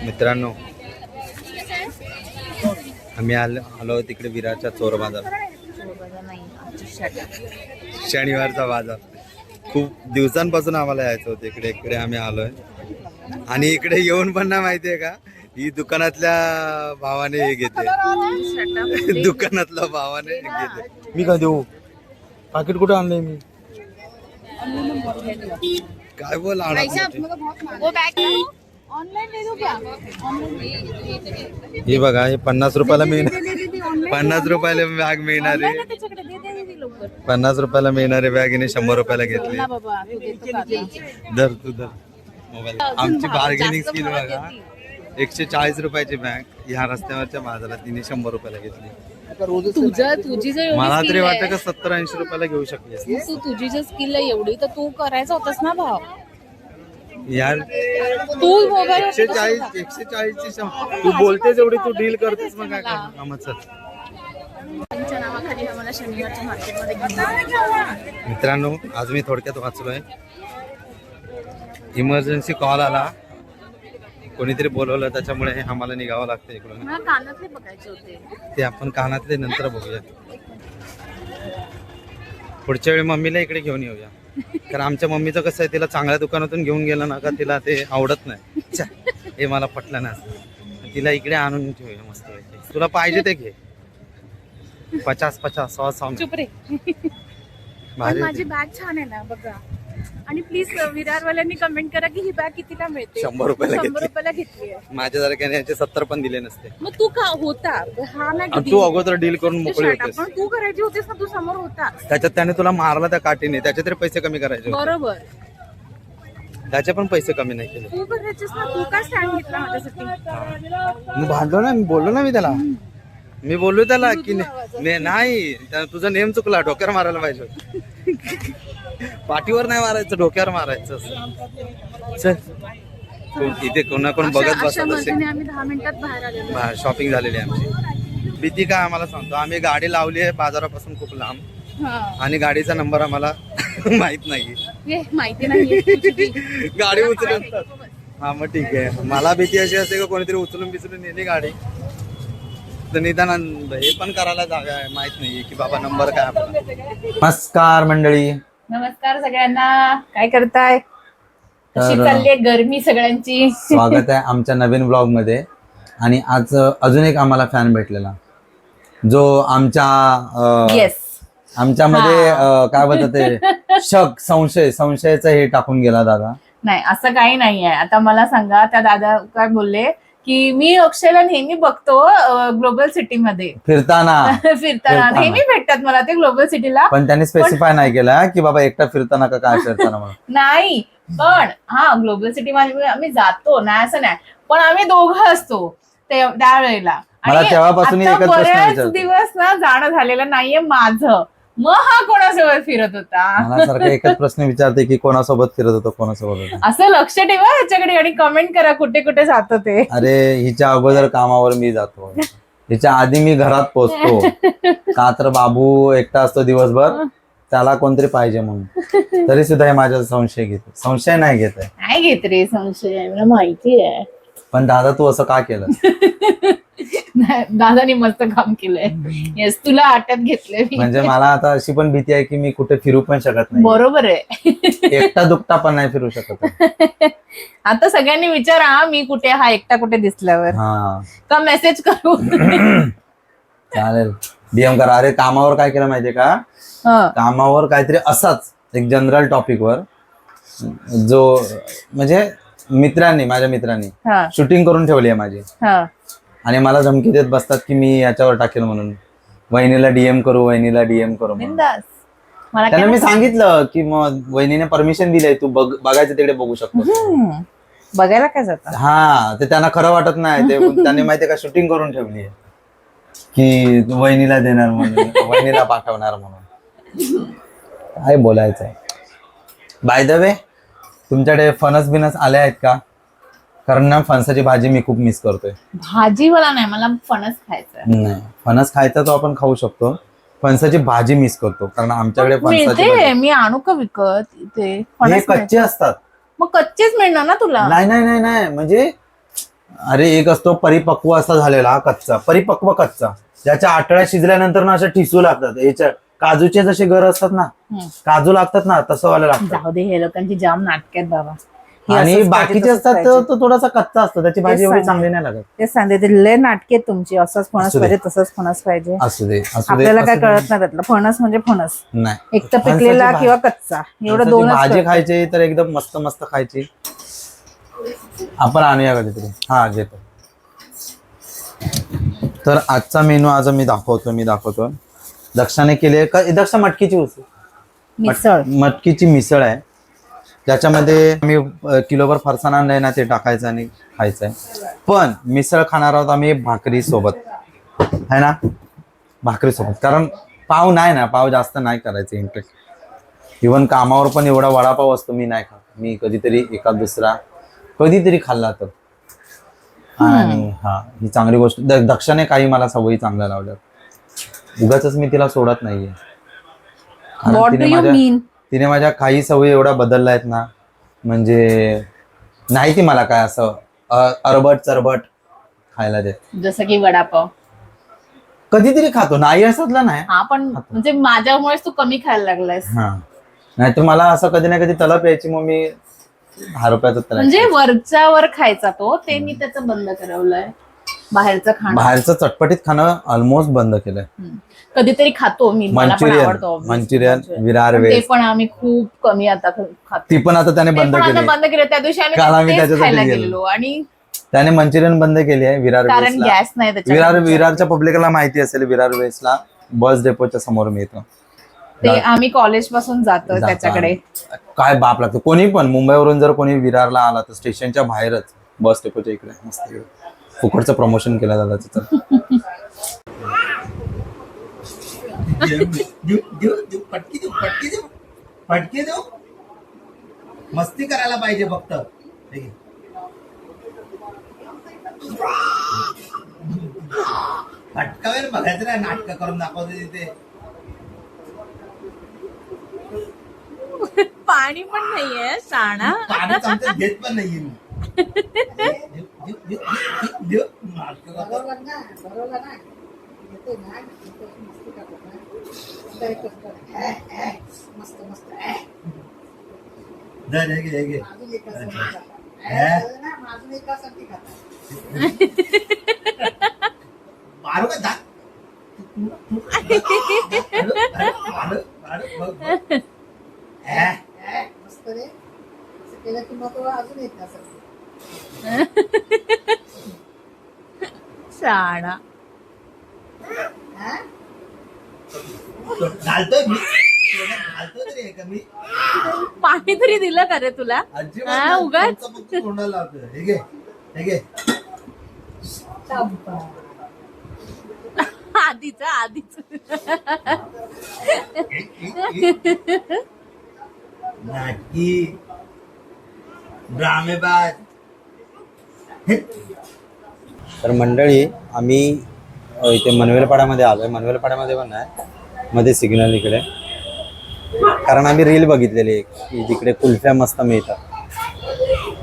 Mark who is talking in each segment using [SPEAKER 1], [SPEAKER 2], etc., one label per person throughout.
[SPEAKER 1] मित्रांनो, आम्ही आलो तिकडे विरारच्या चोर बाजार, शनिवारचा बाजार. खूप दिवसांपासून आम्हाला यायचं होतं इकडे. इकडे आम्ही आलोय आणि इकडे येऊन पण नाही माहितीये का, ही दुकानातल्या भावाने हे घेते. दुकानातल्या भावाने घेते. मी काय देऊ? पाकिट कुठं आणलंय मी? काय बोल हे बघा, हे 50 रुपयाला मिळणार. 50 रुपयाला बॅग मिळणार आहे. 50 रुपयाला मिळणारे बॅग हिने 100 रुपयाला घेतली. दर तू दर मोबाईल. आमची बार्गेनिंग स्किल बघा. 140 रुपयाची बॅग ह्या रस्त्यावरच्या बाजारात तिने 100 रुपयाला घेतली.
[SPEAKER 2] तुझी जर
[SPEAKER 1] मला तरी वाटतं का 70-80 रुपयाला घेऊ शकते.
[SPEAKER 2] तुझी जर स्किल आहे एवढी तर तू करायचा होतास ना भाव.
[SPEAKER 1] यार
[SPEAKER 2] तू मोबाईल
[SPEAKER 1] 140 तू बोलतेस एवढी, तू डील करतेस मग काय करणार. मित्रांनो, आज मी थोडक्यात वाचलोय. इमर्जन्सी कॉल आला, कोणीतरी बोलवलं, त्याच्यामुळे आम्हाला निघावं लागतं इकडून.
[SPEAKER 2] कानातले बघायचे होते
[SPEAKER 1] ते आपण कानातले नंतर बघूया. पुढच्या वेळी मम्मीला इकडे घेऊन येऊया. कारण आमच्या मम्मीचं कसं आहे, तिला चांगल्या दुकानातून घेऊन गेलं ना का तिला ते आवडत नाही. हे मला पटलं नाही. तिला इकडे आणून ठेवूया मस्त. तुला पाहिजे ते घे. 50-50 100
[SPEAKER 2] चुप रे. माझी बॅग छान आहे ना बघा. आणि प्लीज विरारवाल्यांनी कमेंट करा की ही बॅग कितीला मिळते.
[SPEAKER 1] 100 रुपयाला
[SPEAKER 2] घेतली आहे.
[SPEAKER 1] माझ्या सारख्याने याचे 70 पण दिले नसते.
[SPEAKER 2] मग तू का होता हा नाही
[SPEAKER 1] तू अगोदर डील करून मोकळी होतेस.
[SPEAKER 2] पण तू करायची होतीस ना, तू समोर होता.
[SPEAKER 1] त्याच्यात त्याने तुला मारला त्या काठीने, त्याचे तरी पैसे कमी करायचे.
[SPEAKER 2] बरोबर,
[SPEAKER 1] त्याचे पण पैसे कमी नाही केले.
[SPEAKER 2] तू करायचीस ना. तू काय स्टँड घेतला माझ्यासाठी?
[SPEAKER 1] मी भांडलो ना, मी बोललो ना. मी बोललो त्याला की नाही, तुझा नेम चुकला. डोक्यावर मारायला पाहिजे. पाठीवर नाही मारायचं, डोक्यावर मारायचं. चल, इथे कोणा कोण बघत बसत असेल.
[SPEAKER 2] आम्ही 10 मिनिटात बाहेर आलेलो.
[SPEAKER 1] शॉपिंग झालेली आहे आमची. भीती काय आम्हाला सांगतो, आम्ही गाडी लावली आहे बाजारापासून खूप लांब आणि गाडीचा नंबर आम्हाला माहित नाही.
[SPEAKER 2] माहिती नाही
[SPEAKER 1] गाडी उचलून. हा मग ठीक आहे. मला भीती अशी असते का कोणीतरी उचलून नेली गाडी तर निदान हे पण करायला जागा आहे, माहित नाहीये की बाबा नंबर काय आपला. नमस्कार मंडळी.
[SPEAKER 2] नमस्कार सगळ्यांना. काय करताय? कशी चालली गरमी सगळ्यांची?
[SPEAKER 1] स्वागत आहे आमच्या नवीन ब्लॉग मध्ये. आणि आज अजून एक आम्हाला फॅन भेटलेला, जो आमच्यामध्ये काय बोलतात ते संशयाचं हे टाकून गेला दादा.
[SPEAKER 2] नाही, असं काही नाही आहे. आता मला सांगा, त्या दादा काय बोलले की मी अक्षयला नेहमी बघतो ग्लोबल सिटी मध्ये फिरताना नेहमी भेटतात मला ते ग्लोबल सिटीला.
[SPEAKER 1] पण त्यांनी स्पेसिफाय नाही केला की बाबा एकटा फिरताना का काय फिरताना म्हणून.
[SPEAKER 2] नाही, पण हा ग्लोबल सिटी मध्ये आम्ही जातो, नाही असं नाही, पण आम्ही दोघं असतो त्यावेळेला.
[SPEAKER 1] मला तेव्हापासून एकच प्रश्न विचारतो.
[SPEAKER 2] दिवस ना जाणं झालेलं नाहीये माझं. मग हा कोणासोबत फिरत होता?
[SPEAKER 1] मला सारखं एकच प्रश्न विचारते की कोणासोबत फिरत होतो, कोणासोबत.
[SPEAKER 2] असं लक्ष ठेवा ह्याच्याकडे आणि कमेंट करा कुठे कुठे जातो ते.
[SPEAKER 1] अरे, हिच्या अगोदर कामावर मी जातो, हिच्या आधी मी घरात पोहोचतो. का तर बाबू एकटा असतो दिवसभर, त्याला कोणतरी पाहिजे म्हणून. तरी सुद्धा हे माझ्या संशय घेते. संशय नाही घेत आहे.
[SPEAKER 2] नाही घेत रे संशय, मला माहिती आहे.
[SPEAKER 1] पण दादा तू असं का केलं?
[SPEAKER 2] दादानी मस्त काम केलंय. येस, तुला आट्यात घेतलंय.
[SPEAKER 1] म्हणजे मला आता अशी पण भीती आहे की मी कुठे फिरू पण शकत नाही.
[SPEAKER 2] बरोबर आहे.
[SPEAKER 1] एकटा दुकटा पण नाही फिरू शकत.
[SPEAKER 2] आता सगळ्यांनी विचारा मी कुठे, हा एकटा कुठे दिसल्यावर का मेसेज करू.
[SPEAKER 1] चालेल, डीएम करा. अरे कामावर काय केलं माहितीये का, कामावर काहीतरी असाच एक जनरल टॉपिक वर जो म्हणजे माझ्या मित्रांनी शूटिंग करून ठेवली आहे माझी. आणि मला धमकी देत बसतात की मी याच्यावर टाकेल म्हणून, वहिनीला डीएम करू म्हणून. त्यांना मी सांगितलं की मग वहिनीने परमिशन दिलंय, तू बघायचं तिकडे बघू शकतो.
[SPEAKER 2] बघायला काय जातं.
[SPEAKER 1] हा, ते त्यांना खरं वाटत नाही. ते त्यांनी माहितीये का शूटिंग करून ठेवली आहे की वहिनीला देणार म्हणून, वहिनीला पाठवणार म्हणून. काय बोलायचंय. बाय द वे, तुमच्याकडे फणस बिनस आले आहेत का? कारण ना फणसाची भाजी मी खूप मिस करतोय.
[SPEAKER 2] भाजी मला नाही, मला फणस खायचं.
[SPEAKER 1] नाही, फणस खायचा तो आपण खाऊ शकतो, फणसाची भाजी मिस करतो. कारण आमच्याकडे फणसाची
[SPEAKER 2] मी आणू का विकत? ते
[SPEAKER 1] कच्चे असतात.
[SPEAKER 2] मग कच्चेच मिळणार ना तुला?
[SPEAKER 1] नाही नाही नाही नाही, म्हणजे अरे एक असतो परिपक्व असा झालेला कच्चा, परिपक्व कच्चा, ज्याच्या आठळ्या शिजल्यानंतर ना अशा ठिसू लागतात. याच्या काजूचे जसे गर असतात ना, काजू लागतात ना, तसं वाले लागतात.
[SPEAKER 2] जाऊ दे, हे लोकांची जाम नाटक आहेत बाबा. हे
[SPEAKER 1] आणि
[SPEAKER 2] असंच
[SPEAKER 1] बाकीचे
[SPEAKER 2] पाहिजे,
[SPEAKER 1] असतात
[SPEAKER 2] तसंच
[SPEAKER 1] तो
[SPEAKER 2] पाहिजे.
[SPEAKER 1] तो थोडासा कच्चा असतो, त्याची भाजी एवढी
[SPEAKER 2] सांगते.
[SPEAKER 1] चांगली नाही लागत.
[SPEAKER 2] तेच सांगते, ते लय नाटके आहेत तुमची. असंच फणस
[SPEAKER 1] असू दे.
[SPEAKER 2] पाहिजे, तसंच फणस पाहिजे.
[SPEAKER 1] असू दे असू दे.
[SPEAKER 2] आपल्याला काय
[SPEAKER 1] असू दे.
[SPEAKER 2] कळत नाही त्यातलं. फणस म्हणजे फणस,
[SPEAKER 1] नाही.
[SPEAKER 2] एक तर पिकलेला
[SPEAKER 1] फणसाची
[SPEAKER 2] किंवा कच्चा, एवढं
[SPEAKER 1] फणसाची
[SPEAKER 2] दोनच
[SPEAKER 1] भाजी
[SPEAKER 2] कळतं.
[SPEAKER 1] खायची तर एकदम मस्त मस्त खायची. आपण आणूया कधीतरी. हा घेतो. तर आजचा मेनू आज मी दाखवतो. दक्षाने केली का दक्षा मटकीची उसळ,
[SPEAKER 2] मिसळ.
[SPEAKER 1] मटकीची मिसळ आहे. त्याच्यामध्ये आम्ही किलोभर फरसाण आणलंय ना, ते टाकायचं आणि खायचंय. पण मिसळ खाणार आहोत आम्ही भाकरी सोबत, है ना, भाकरी सोबत. कारण पाव नाही ना, पाव जास्त नाही करायचं इंटरेस्ट. इव्हन कामावर पण एवढा वडापाव असतो, मी नाही खात. मी कधीतरी एका दुसरा कधीतरी खाल्ला तर. आणि हा, ही चांगली गोष्ट. दक्षाने काही मला सवयी चांगल्या लावल्या, उगाच मी तिला सोडत नाहीये. कारण
[SPEAKER 2] What do you mean?
[SPEAKER 1] तिने माझ्या काही सवयी एवढ्या बदलल्या आहेत ना, म्हणजे नाही ती मला काय असं अरबट चरबट खायला देत.
[SPEAKER 2] जसं की वडापाव
[SPEAKER 1] कधीतरी खातो, नाही असतला नाही.
[SPEAKER 2] हा, पण म्हणजे माझ्यामुळेच तू कमी खायला लागलायस.
[SPEAKER 1] हा, नाही तर मला असं कधी ना कधी तलप यायची, मग मी 10 रुपयाचं तलप.
[SPEAKER 2] म्हणजे वरच्या वर खायचा तो, ते मी त्याचं बंद करवलंय. बाहेरचं खाणं,
[SPEAKER 1] बाहेरचं चटपटीत खाणं ऑलमोस्ट बंद केलंय.
[SPEAKER 2] कधीतरी खातो मी, मला पण आवडतो
[SPEAKER 1] मंचुरियन, विरार
[SPEAKER 2] ते
[SPEAKER 1] वेज,
[SPEAKER 2] पण आम्ही खूप कमी आता खातो.
[SPEAKER 1] ती पण आता त्याने
[SPEAKER 2] ते
[SPEAKER 1] बंद
[SPEAKER 2] पण आता
[SPEAKER 1] केली.
[SPEAKER 2] बंद केलं. त्या दिवशी
[SPEAKER 1] काल आम्ही
[SPEAKER 2] आम्ही तेच
[SPEAKER 1] त्याच्यासाठी
[SPEAKER 2] खायला
[SPEAKER 1] गेलो.
[SPEAKER 2] गेलेलो आणि
[SPEAKER 1] त्याने मंचुरियन बंद केली आहे विरार
[SPEAKER 2] कारण
[SPEAKER 1] वेजला.
[SPEAKER 2] गॅस नाही त्याच्यामध्ये.
[SPEAKER 1] विरारच्या पब्लिकला माहिती असेल, विरार वेजला बस डेपोच्या समोर मिळतं.
[SPEAKER 2] ते आम्ही कॉलेज पासून जातो त्याच्याकडे.
[SPEAKER 1] काय बाप लागतो. कोणी पण मुंबईवरून जर कोणी विरारला आला तर स्टेशनच्या बाहेरच बस डेपोच्या इकडे मस्त फुकटचं प्रमोशन केलं जातं तिथं.
[SPEAKER 3] फटके देऊ, मस्ती करायला पाहिजे फक्त. फटकावेर बघायचं ना, नाटक करून दाखवते तिथे.
[SPEAKER 2] पाणी पण नाहीये शाणा.
[SPEAKER 3] पाणी चमच्यात घेत पण नाहीये मी. नाटक मारू का दा
[SPEAKER 2] शाणा
[SPEAKER 3] घालतोय मी, घालतोय तरी आहे का मी?
[SPEAKER 2] पाणी तरी दिलं का रे तुला?
[SPEAKER 3] अजिबात
[SPEAKER 2] उगाच
[SPEAKER 3] फक्त तोंडाला लावतोय. हे घे, हे घे.
[SPEAKER 2] आधीच
[SPEAKER 3] नाटकी ड्रामेबाज.
[SPEAKER 1] तर मंडळी आम्ही इथे मनवेलपाड्यामध्ये आलोय. मनवेलपाड्यामध्ये पण नाही, मध्ये सिग्नल इकडे. कारण आम्ही रील बघितलेली एक की जिकडे कुल्फ्या मस्त मिळतात.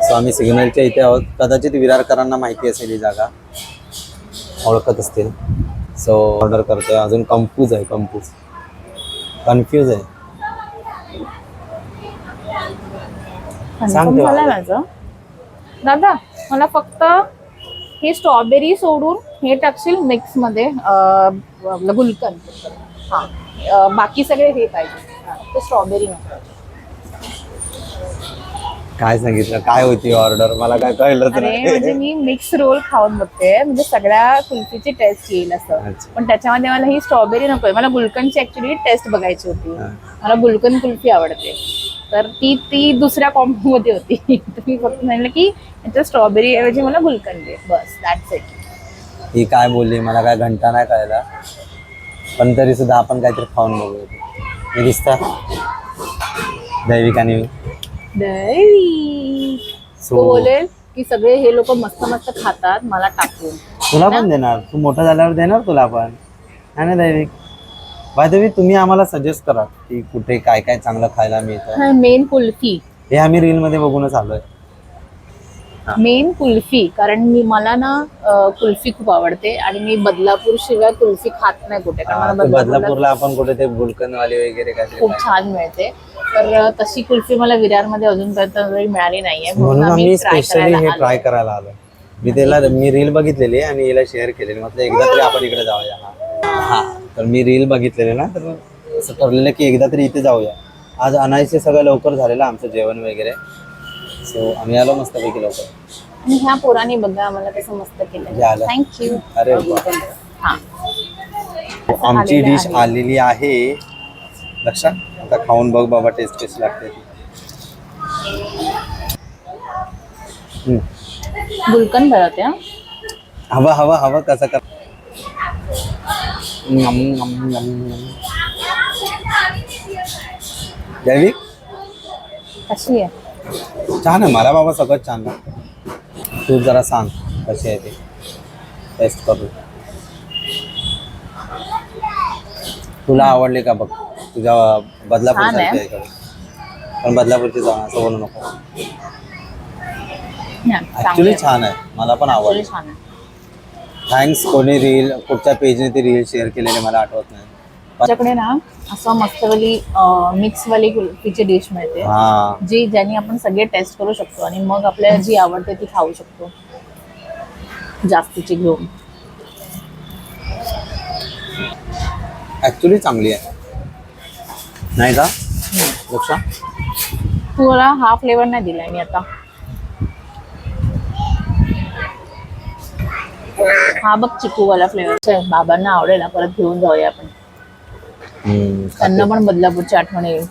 [SPEAKER 1] सो आम्ही सिग्नलच्या इथे आहोत. कदाचित विरारकरांना माहिती असेल ही जागा, ओळखत असतील. सो ऑर्डर करतोय. अजून कन्फ्यूज आहे. सांगते
[SPEAKER 2] झालंय माझं. दादा मला फक्त हे स्ट्रॉबेरी सोडून हे टाकशील मिक्स मध्ये, आपलं गुलकंद. हा, बाकी सगळे हे पाहिजे, ते स्ट्रॉबेरी नको.
[SPEAKER 1] काय सांगितलं, काय होती ऑर्डर, मला काय कळलंच
[SPEAKER 2] अरे म्हणजे
[SPEAKER 1] नाही.
[SPEAKER 2] मी मिक्स रोल खाऊन बघते, म्हणजे सगळ्या कुल्फीची टेस्ट येईल असं.
[SPEAKER 1] अच्छा.
[SPEAKER 2] पण त्याच्यामध्ये मला ही स्ट्रॉबेरी नकोय. मला गुलकंदची ऍक्च्युली टेस्ट बघायची होती.
[SPEAKER 1] हा.
[SPEAKER 2] मला गुलकंद कुल्फी आवडते, तर ती दुसऱ्या कॉम्बो मध्ये होती. तर मी फक्त म्हणलं की याच्या स्ट्रॉबेरी ऐवजी मला गुलकंद दे, बस, दॅट्स इट.
[SPEAKER 1] ही काय बोलली मला काय घंटा नाही कळला, पण तरी सुद्धा आपण काहीतरी खाऊन बघूया. मी दिसता दैविक आणि
[SPEAKER 2] तो बोलेल की सगळे हे लोक मस्त मस्त खातात, मला टाकून.
[SPEAKER 1] तुला पण देणार, तू मोठा झाल्यावर देणार तुला पण, है ना दैविक? बाय द वे तुम्ही आम्हाला सजेस्ट करा की कुठे काय काय चांगलं खायला मिळतं.
[SPEAKER 2] मेन कुल्फी
[SPEAKER 1] हे आम्ही रील मध्ये बघूनच आलोय.
[SPEAKER 2] मेन कुल्फी, कारण मला ना कुल्फी खूप आवडते आणि मी बदलापूर शिवाय कुल्फी खात नाही कुठे, कारण मला बदलापूरला
[SPEAKER 1] बदलापूरला आपण कुठे ते गुलकंदवाले वगैरे काय
[SPEAKER 2] खूप छान मिळते. तर तशी कुल्फी मला विरारमध्ये अजूनपर्यंत तरी मिळाली नाहीये,
[SPEAKER 1] म्हणून आम्ही
[SPEAKER 2] try
[SPEAKER 1] स्पेशली
[SPEAKER 2] करायला
[SPEAKER 1] हे
[SPEAKER 2] आलोय.
[SPEAKER 1] ट्राय करायला आलो. मी रील बघितलेली आणि हिला शेअर केलेली, म्हटलं एकदा तरी आपण इकडे जाऊया. हा, तर मी रील बघितलेली ना, तर असं ठरलेलं की एकदा तरी इथे जाऊया. आज आणायचे सगळं लवकर झालेलं आमचं जेवण वगैरे, सो आम्ही आलो मस्तपैकी लवकर.
[SPEAKER 2] आणि ह्या पोरांनी बघा आम्हाला कसं मस्त केलं.
[SPEAKER 1] झालं.
[SPEAKER 2] थँक्यू.
[SPEAKER 1] अरे वा.
[SPEAKER 2] हा,
[SPEAKER 1] आमची
[SPEAKER 2] आलेलं
[SPEAKER 1] डिश
[SPEAKER 2] आहे.
[SPEAKER 1] आलेली आहे. लक्षात, आता खाऊन बघ बाबा, टेस्ट कशी लागते ती.
[SPEAKER 2] गुलकंद भरत आहे.
[SPEAKER 1] हवा हवा हवा कसं कर. नम, नम, नम, नम. जैविक
[SPEAKER 2] कशी आहे?
[SPEAKER 1] छान आहे, मला बाबा सगळं छान लागतं. तू जरा सांग कशी आहे ते, टेस्ट करू. तुला आवडली का बघ, तुझ्या बदलापूर
[SPEAKER 2] छान आहे.
[SPEAKER 1] सारखी आहे इकडे. पण बदलापूरची जाऊ असं बोलू नको. ऍक्च्युली छान आहे, मला पण आवडली.
[SPEAKER 2] छान आहे.
[SPEAKER 1] थँक्स. कोणी रील कुठच्या पेजने ती रील शेअर केलेली मला आठवत नाही.
[SPEAKER 2] आमच्याकडे ना असं मस्तवाली मिक्सवाली कुल्फीची डिश मिळते,
[SPEAKER 1] हा,
[SPEAKER 2] जी ज्याने आपण सगळे टेस्ट करू शकतो आणि मग आपल्याला जी आवडते ती खाऊ शकतो जास्तीची घेऊन.
[SPEAKER 1] ऍक्च्युली चांगली आहे नाही का लक्षा?
[SPEAKER 2] तुला हा फ्लेवर नाही दिलाय मी आता. हा बघ चिकूवाला फ्लेवर, बाबांना आवडेल, परत घेऊन जाऊया आपण. त्यांना पण बदलापूरची आठवण येईल.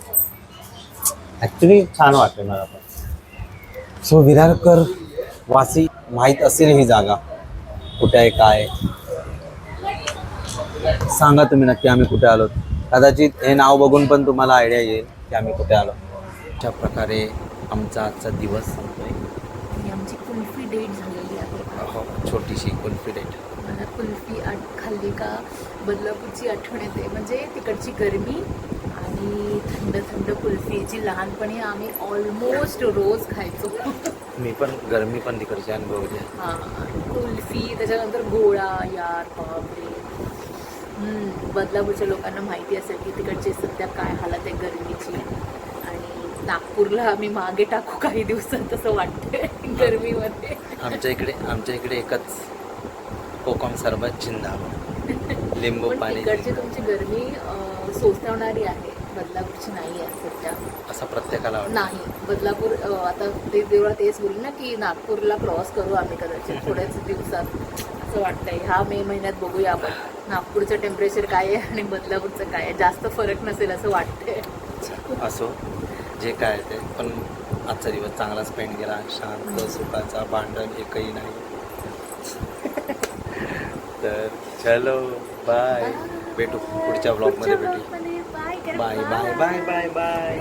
[SPEAKER 1] ऍक्च्युली छान वाटते मला पण. सो विरारकर वासी माहीत असेल ही जागा कुठे आहे, काय आहे. सांगा तुम्ही नक्की आम्ही कुठे आलो. कदाचित हे नाव बघून पण तुम्हाला आयडिया येईल की आम्ही कुठे आलो. अशा प्रकारे आमचा आजचा दिवस संपतोय.
[SPEAKER 4] आणि आमची कुल्फी डेट झालेली आहे.
[SPEAKER 1] छोटीशी कुल्फी डेट.
[SPEAKER 4] मला कुल्फी खाल्ली का बदलापूरची आठवण येते, म्हणजे तिकडची गरमी आणि थंड थंड कुल्फी जी लहानपणी आम्ही ऑलमोस्ट रोज खायचो.
[SPEAKER 1] मी पण गरमी पण तिकडची अनुभवली.
[SPEAKER 4] हां, कुल्फी, त्याच्यानंतर गोळा. यार बापरे. बदलापूरच्या लोकांना माहिती असेल की तिकडची सध्या काय हालत आहे गरमीची, आणि नागपूरला आम्ही मागे टाकू काही दिवसात असं वाटतंय गरमीमध्ये.
[SPEAKER 1] आमच्या इकडे एकच कोकम सरबत जिंदाबाद, लिंबू
[SPEAKER 4] पण
[SPEAKER 1] पाणी.
[SPEAKER 4] तिकडची तुमची गरमी सोसवणारी आहे, बदलापूरची नाही आहे सध्या.
[SPEAKER 1] असं प्रत्येकाला वाटतं.
[SPEAKER 4] नाही, बदलापूर आता ते तेवढा तेच बोलू ना की नागपूरला क्रॉस करू आम्ही कदाचित थोड्याच दिवसात, असं वाटतंय. ह्या मे महिन्यात बघूया आपण नागपूरचं टेम्परेचर काय आहे आणि बदलापूरचं काय आहे. जास्त फरक नसेल असं वाटतंय.
[SPEAKER 1] असो जे काय ते, पण आजचा दिवस चांगला स्पेंड केला, शांत सुखाचा, भांडण एकही नाही. तर चलो बाय, भेटू पुढच्या ब्लॉगमध्ये भेटू.
[SPEAKER 4] Bye
[SPEAKER 1] bye bye bye bye bye.